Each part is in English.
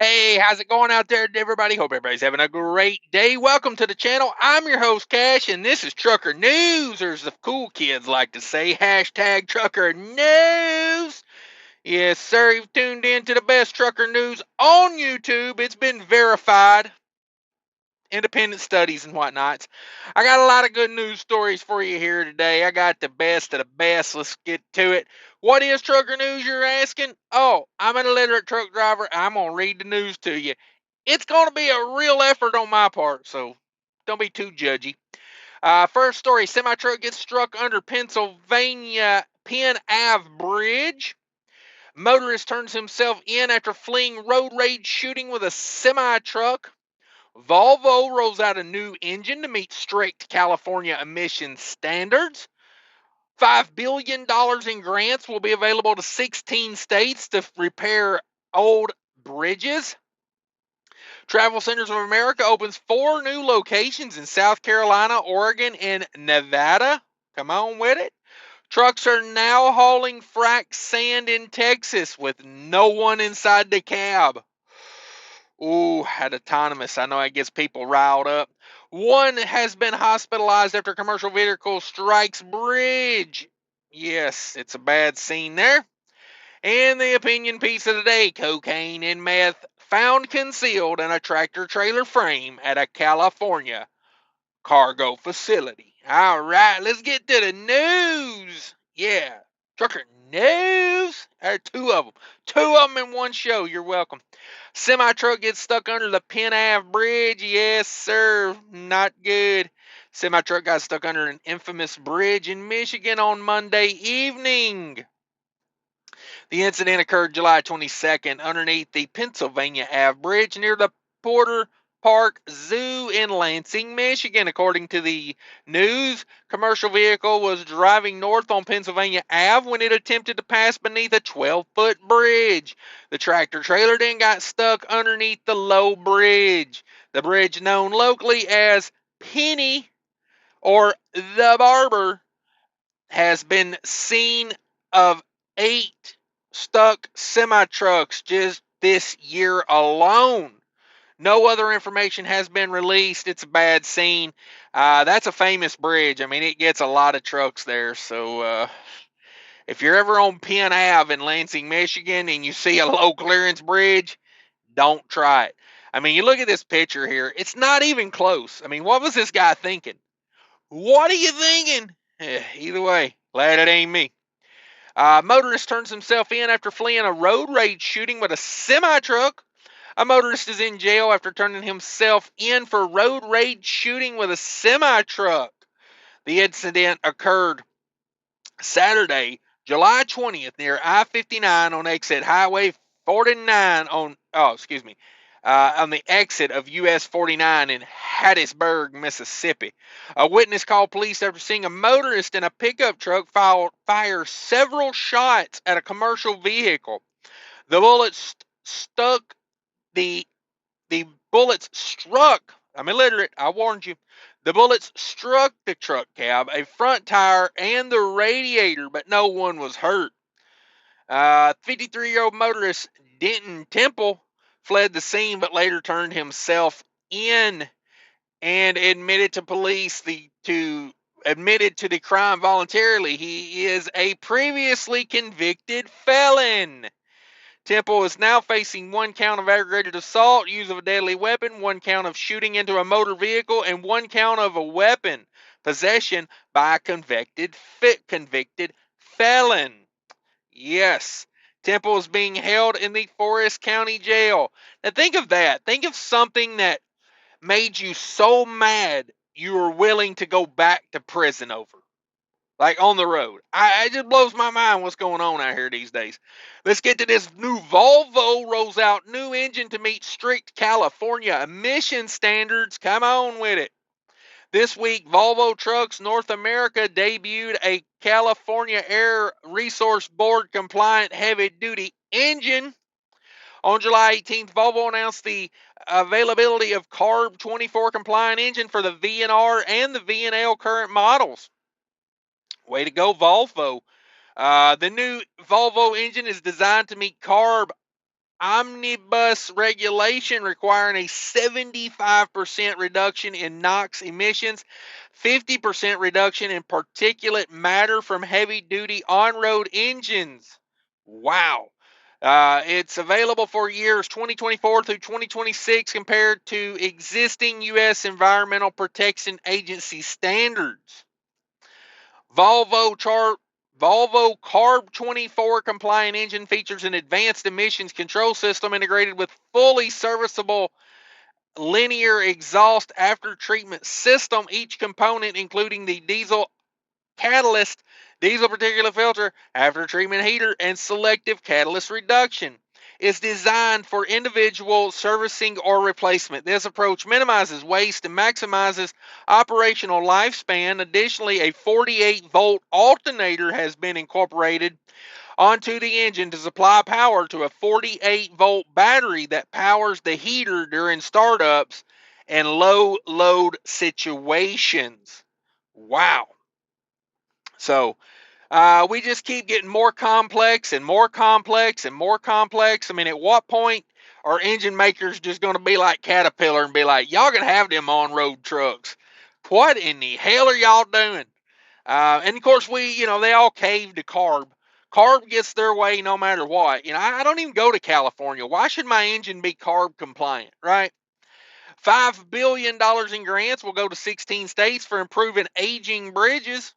Hey, how's it going out there, everybody? Hope everybody's having a great day. Welcome to the channel. I'm your host, Cash, and this is Trucker News, or as the cool kids like to say, hashtag Trucker News. Yes, sir, you've tuned in to the best trucker news on YouTube. It's been verified, independent studies and whatnots. I got a lot of good news stories for you here today. I got the best of the best. Let's get to it. What is trucker news, you're asking? Oh, I'm an illiterate truck driver. I'm going to read the news to you. It's going to be a real effort on my part, so don't be too judgy. First story, semi-truck gets struck under Pennsylvania Penn Ave Bridge. Motorist turns himself in after fleeing road rage shooting with a semi-truck. Volvo rolls out a new engine to meet strict California emission standards. $5 billion in grants will be available to 16 states to repair old bridges. Travel Centers of America opens 4 new locations in South Carolina, Oregon, and Nevada. Come on with it. Trucks are now hauling frac sand in Texas with no one inside the cab. Ooh, at autonomous. I know it gets people riled up. One has been hospitalized after commercial vehicle strikes bridge. Yes, it's a bad scene there. And the opinion piece of the day, cocaine and meth found concealed in a tractor trailer frame at a California cargo facility. All right, let's get to the news. Yeah, trucker news. There are 2 of them. 2 of them in one show. You're welcome. Semi-truck gets stuck under the Penn Ave Bridge. Yes, sir. Not good. Semi-truck got stuck under an infamous bridge in Michigan on Monday evening. The incident occurred July 22nd underneath the Pennsylvania Ave Bridge near the Porter Park Zoo in Lansing, Michigan. According to the news, commercial vehicle was driving north on Pennsylvania Ave when it attempted to pass beneath a 12-foot bridge. The tractor trailer then got stuck underneath the low bridge. The bridge, known locally as Penny or the Barber, has been seen of 8 stuck semi-trucks just this year alone. No other information has been released. It's a bad scene. That's a famous bridge. I mean, it gets a lot of trucks there. So if you're ever on Penn Ave in Lansing, Michigan, and you see a low clearance bridge, don't try it. I mean, you look at this picture here. It's not even close. I mean, what was this guy thinking? What are you thinking? Either way, glad it ain't me. Motorist turns himself in after fleeing a road rage shooting with a semi-truck. A motorist is in jail after turning himself in for road rage shooting with a semi-truck. The incident occurred Saturday, July 20th, near I-59 on exit Highway 49 on the exit of US 49 in Hattiesburg, Mississippi. A witness called police after seeing a motorist in a pickup truck fire several shots at a commercial vehicle. The bullets stuck the the bullets struck. I'm illiterate, I warned you. The bullets struck the truck cab, a front tire, and the radiator, but no one was hurt. 53-year-old motorist Denton Temple fled the scene but later turned himself in and admitted to police admitted to the crime voluntarily. He is a previously convicted felon. Temple is now facing 1 count of aggravated assault, use of a deadly weapon, 1 count of shooting into a motor vehicle, and 1 count of a weapon possession by a convicted felon. Yes, Temple is being held in the Forest County Jail. Now think of that. Think of something that made you so mad you were willing to go back to prison over. Like on the road. It just blows my mind what's going on out here these days. Let's get to this. New Volvo rolls out new engine to meet strict California emission standards. Come on with it. This week, Volvo Trucks North America debuted a California Air Resource Board compliant heavy duty engine. On July 18th, Volvo announced the availability of CARB 24 compliant engine for the VNR and the VNL current models. Way to go, Volvo. The new Volvo engine is designed to meet CARB omnibus regulation requiring a 75% reduction in NOx emissions, 50% reduction in particulate matter from heavy-duty on-road engines. Wow. It's available for years 2024 through 2026 compared to existing U.S. Environmental Protection Agency standards. Volvo CARB 24 compliant engine features an advanced emissions control system integrated with fully serviceable linear exhaust after treatment system. Each component, including the diesel catalyst, diesel particulate filter, after treatment heater, and selective catalyst reduction, is designed for individual servicing or replacement. This approach minimizes waste and maximizes operational lifespan. Additionally, a 48-volt alternator has been incorporated onto the engine to supply power to a 48-volt battery that powers the heater during startups and low load situations. Wow. So we just keep getting more complex and more complex and more complex. I mean, at what point are engine makers just going to be like Caterpillar and be like, y'all can have them on-road trucks? What in the hell are y'all doing? And of course, they all cave to CARB. CARB gets their way no matter what. I don't even go to California. Why should my engine be CARB compliant, right? $5 billion in grants will go to 16 states for improving aging bridges.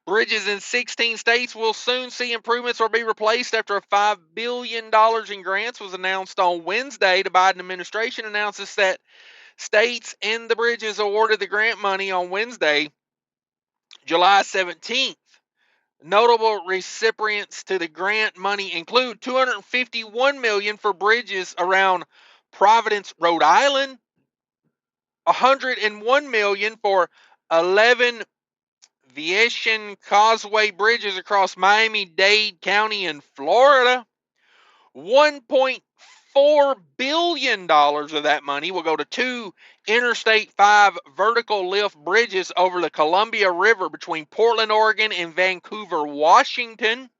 Bridges in 16 states will soon see improvements or be replaced after a $5 billion in grants was announced on Wednesday. The Biden administration announces that states and the bridges awarded the grant money on Wednesday, July 17th. Notable recipients to the grant money include $251 million for bridges around Providence, Rhode Island, $101 million for 11 Venetian Causeway bridges across Miami-Dade County in Florida. $1.4 billion of that money will go to two Interstate 5 vertical lift bridges over the Columbia River between Portland, Oregon and Vancouver, Washington.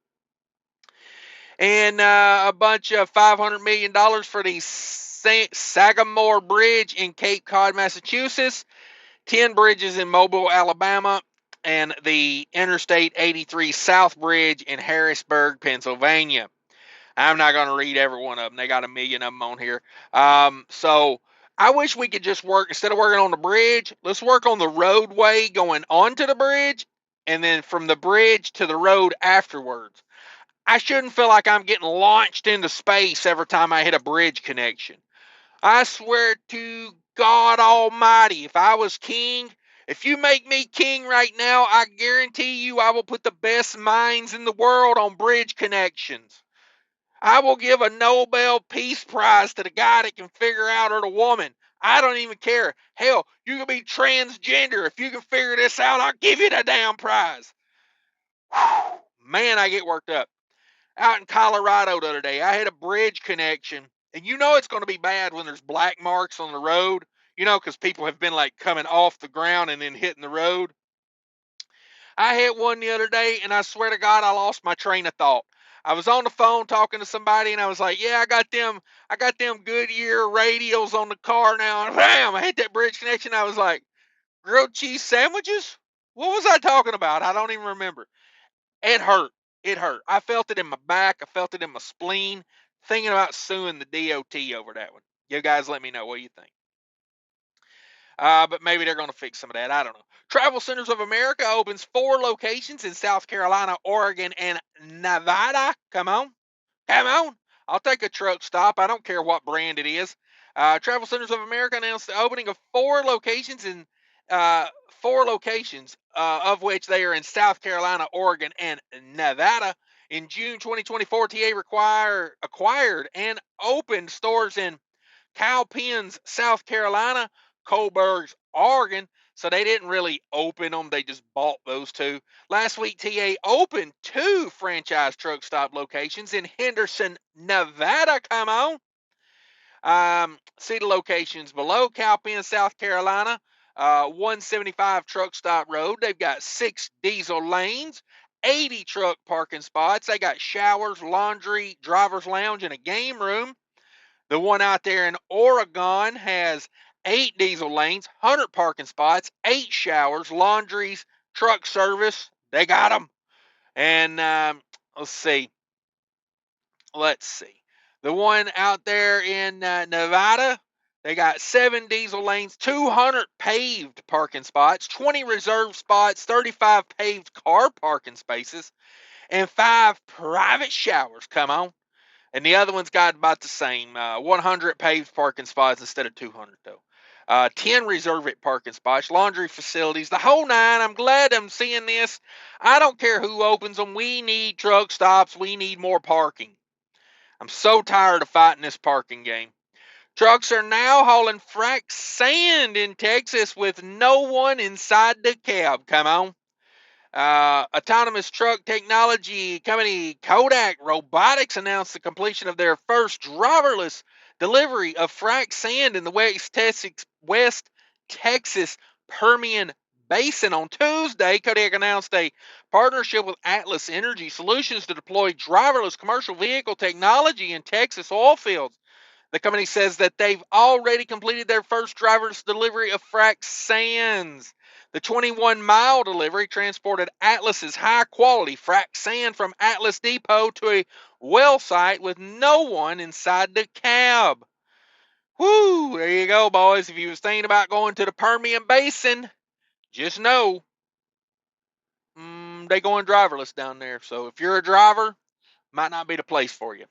And a bunch of $500 million for the Sagamore Bridge in Cape Cod, Massachusetts. 10 bridges in Mobile, Alabama, and the Interstate 83 South Bridge in Harrisburg, Pennsylvania. I'm not going to read every one of them. They got a million of them on here. So I wish we could just work, instead of working on the bridge, let's work on the roadway going onto the bridge and then from the bridge to the road afterwards. I shouldn't feel like I'm getting launched into space every time I hit a bridge connection. I swear to God Almighty, if I was king, if you make me king right now, I guarantee you I will put the best minds in the world on bridge connections. I will give a Nobel Peace Prize to the guy that can figure out, or the woman. I don't even care. Hell, you can be transgender. If you can figure this out, I'll give you the damn prize. Man, I get worked up. Out in Colorado the other day, I had a bridge connection. And it's going to be bad when there's black marks on the road, because people have been like coming off the ground and then hitting the road. I hit one the other day, and I swear to God, I lost my train of thought. I was on the phone talking to somebody, and I was like, "Yeah, I got them Goodyear radials on the car now." And bam, I hit that bridge connection. I was like, "Grilled cheese sandwiches? What was I talking about? I don't even remember." It hurt. It hurt. I felt it in my back. I felt it in my spleen. Thinking about suing the DOT over that one. You guys let me know what you think. But maybe they're going to fix some of that. I don't know. Travel Centers of America opens 4 locations in South Carolina, Oregon, and Nevada. Come on. Come on. I'll take a truck stop. I don't care what brand it is. Travel Centers of America announced the opening of 4 locations of which they are in South Carolina, Oregon, and Nevada. In June 2024, TA acquired and opened stores in Cowpens, South Carolina, Coburg's, Oregon. So they didn't really open them. They just bought those 2. Last week, TA opened 2 franchise truck stop locations in Henderson, Nevada. Come on. See the locations below. Cowpens, South Carolina, 175 Truck Stop Road. They've got 6 diesel lanes, 80 truck parking spots. They got showers, laundry, driver's lounge, and a game room. The one out there in Oregon has 8 diesel lanes, 100 parking spots, 8 showers, laundries, truck service. They got them. And let's see. Let's see. The one out there in Nevada, they got 7 diesel lanes, 200 paved parking spots, 20 reserved spots, 35 paved car parking spaces, and 5 private showers. Come on. And the other one's got about the same, 100 paved parking spots instead of 200 though. 10 reserved parking spots, laundry facilities, the whole nine. I'm glad I'm seeing this. I don't care who opens them. We need truck stops. We need more parking. I'm so tired of fighting this parking game. Trucks are now hauling frac sand in Texas with no one inside the cab. Come on. Autonomous truck technology company Kodak Robotics announced the completion of their first driverless delivery of frac sand in the West Texas Permian Basin on Tuesday. Kodak announced a partnership with Atlas Energy Solutions to deploy driverless commercial vehicle technology in Texas oil fields. The company says that they've already completed their first driverless delivery of frac sands. The 21-mile delivery transported Atlas's high-quality frac sand from Atlas Depot to a well site with no one inside the cab. Whoo, there you go, boys. If you was thinking about going to the Permian Basin, just know they going driverless down there. So if you're a driver, might not be the place for you.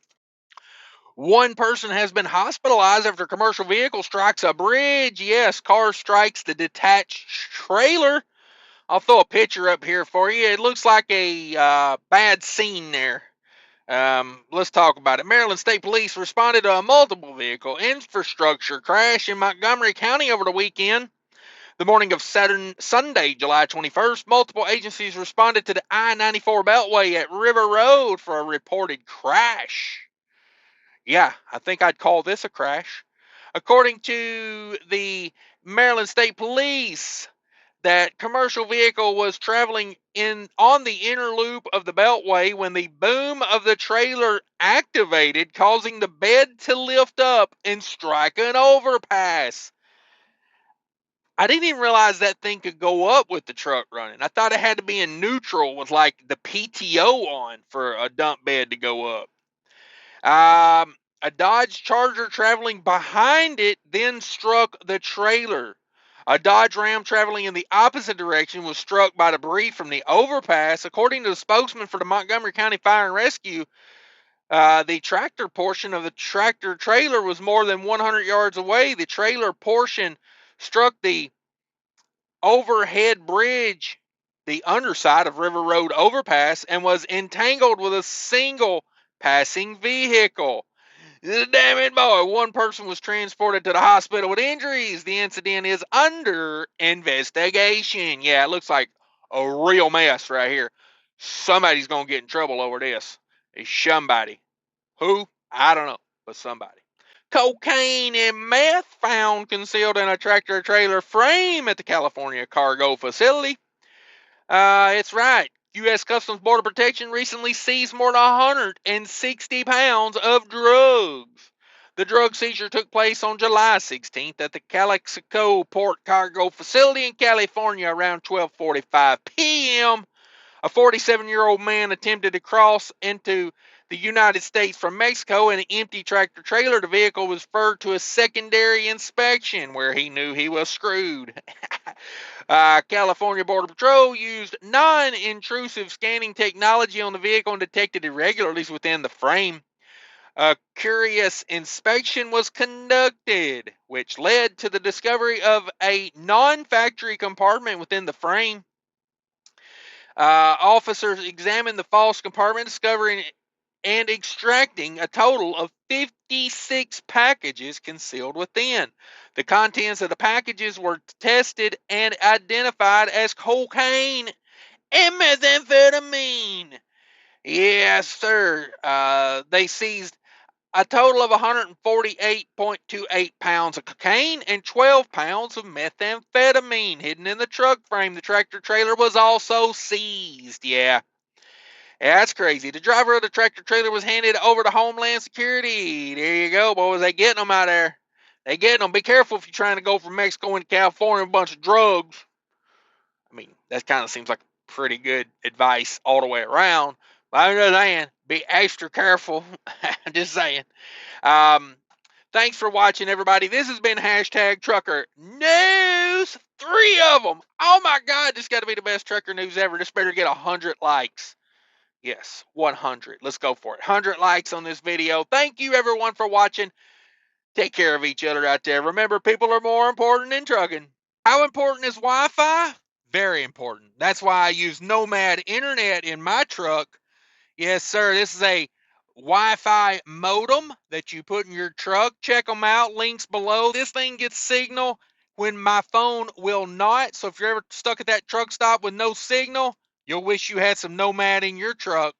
One person has been hospitalized after a commercial vehicle strikes a bridge. Yes, car strikes the detached trailer. I'll throw a picture up here for you. It looks like a bad scene there. Let's talk about it. Maryland State Police responded to a multiple vehicle infrastructure crash in Montgomery County over the weekend. The morning of Sunday, July 21st, multiple agencies responded to the I-94 Beltway at River Road for a reported crash. Yeah, I think I'd call this a crash. According to the Maryland State Police, that commercial vehicle was traveling on the inner loop of the Beltway when the boom of the trailer activated, causing the bed to lift up and strike an overpass. I didn't even realize that thing could go up with the truck running. I thought it had to be in neutral with like the PTO on for a dump bed to go up. A Dodge Charger traveling behind it then struck the trailer. A Dodge Ram traveling in the opposite direction was struck by debris from the overpass. According to the spokesman for the Montgomery County Fire and Rescue, the tractor portion of the tractor trailer was more than 100 yards away. The trailer portion struck the overhead bridge, the underside of River Road overpass, and was entangled with a single passing vehicle. Damn it, boy. One person was transported to the hospital with injuries. The incident is under investigation. Yeah, it looks like a real mess right here. Somebody's going to get in trouble over this. It's somebody. Who? I don't know, but somebody. Cocaine and meth found concealed in a tractor trailer frame at the California cargo facility. It's right. U.S. Customs Border Protection recently seized more than 160 pounds of drugs. The drug seizure took place on July 16th at the Calexico Port Cargo Facility in California around 12:45 p.m. A 47-year-old man attempted to cross into the United States from Mexico in an empty tractor trailer. The vehicle was referred to a secondary inspection where he knew he was screwed. California Border Patrol used non-intrusive scanning technology on the vehicle and detected irregularities within the frame. A curious inspection was conducted, which led to the discovery of a non-factory compartment within the frame. Officers examined the false compartment, discovering and extracting a total of 56 packages concealed within. The contents of the packages were tested and identified as cocaine and methamphetamine. Yes, sir. They seized a total of 148.28 pounds of cocaine and 12 pounds of methamphetamine hidden in the truck frame. The tractor trailer was also seized. Yeah. Yeah, that's crazy. The driver of the tractor trailer was handed over to Homeland Security. There you go, boys. They getting them out there. They getting them. Be careful if you're trying to go from Mexico into California with a bunch of drugs. I mean, that kind of seems like pretty good advice all the way around. But I'm just saying, be extra careful. Just saying. Um, thanks for watching, everybody. This has been hashtag Trucker News. 3 of them. Oh my God, this got to be the best trucker news ever. This better get 100 likes. Yes, 100. Let's go for it. 100 likes on this video. Thank you, everyone, for watching. Take care of each other out there. Remember, people are more important than trucking. How important is Wi-Fi? Very important. That's why I use Nomad Internet in my truck. Yes, sir. This is a Wi-Fi modem that you put in your truck. Check them out. Links below. This thing gets signal when my phone will not. So if you're ever stuck at that truck stop with no signal, you'll wish you had some Nomad in your truck.